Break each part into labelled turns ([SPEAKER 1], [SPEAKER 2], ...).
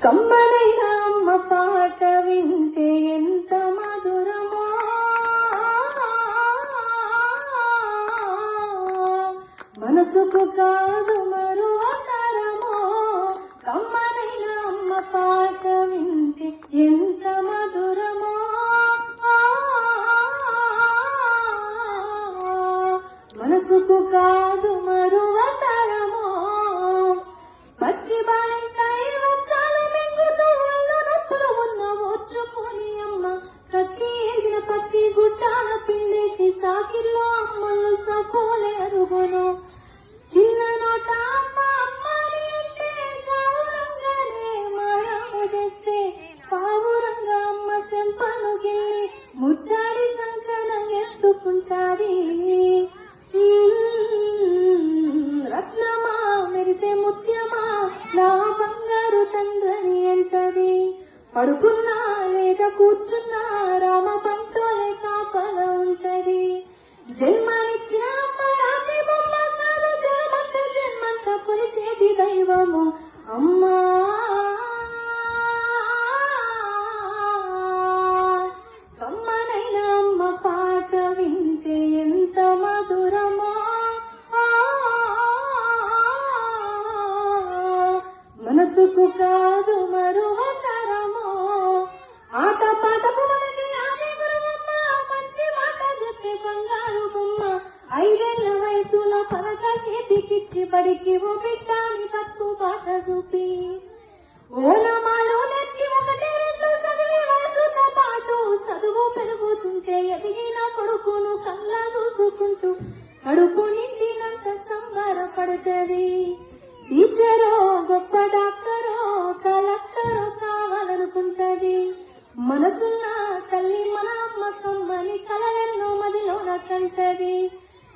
[SPEAKER 1] కమ్మనైన అమ్మ పాట వింటే ఎంత మధురమో, మనసుకు కాదు మరువతరమో. కమ్మనైన అమ్మ పాట వింటే ఎంత మధురమో, మనసుకు కాదు మరువతరమో. పచ్చి బాలంకాయ వచ్చాలు మెంగుతూ ఒళ్ళు నొప్పులు ఉన్న ఓర్చుకొని అమ్మ కత్తి ఎగిన పత్తి గుట్టాన పిండేసి సాకిల్లో అమ్మలు సపోలే అరుగును. చిన్న నోట అమ్మ అమ్మని అంటే గౌరంగానే మాయము చేస్తే పావురంగా అమ్మ చెంపను గిల్లి ముద్దాడి సంకనం ఎత్తుకుంటాది. రత్నమా మెరిసే ముత్యమా నా బంగారు తండ్రి అంటది. పడుకున్నా లేదా కూర్చున్నా రామ పంటోలే కాపల ఉంటది. జన్మనిచ్చిన అమ్మ రాతి బొమ్మ కాదు, జన్మంత జన్మంత కొలిసేది దైవము అమ్మా. కమ్మనైన అమ్మ పాట వింటే ఎంత మధురమో, మనసుకు కాదు మరువతరమో. ఆట పాటకు మనకి ఆమె గురువమ్మ, మంచి మాట చెప్పే బంగారు బొమ్మ. 5 ఏళ్ల వయసుల పలక చేతికిచ్చి బడికి ఓ బిడ్డాని పట్టు పాట చూపి ఓనమాలు నేర్చి 1 2 చదివే వయసుతో పాటు చదువు పెరుగుతుంటే ఎదిగిన కొడుకును కళ్ళ చూసుకుంటూ కడుపు నిండినంత సంబరపడుతుంది. టీచరో గొప్ప డాక్టరో కలెక్టరో కావాలనుకుంటది. మనసున్న తల్లి మన అమ్మ కమ్మని కలలెన్నో మదిలోన కంటది.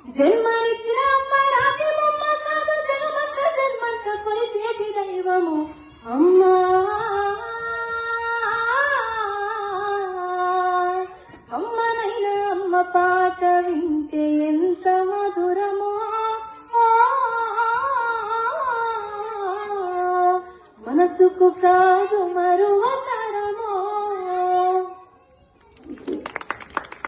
[SPEAKER 1] జన్మనిచ్చిన అమ్మ రాతి బొమ్మ కాదు, జన్మంత జన్మంత కొలిసేటి దైవము అమ్మా. అమ్మనైన అమ్మ పాట వింటే ఎంత మధురమో, మనసుకు కాదు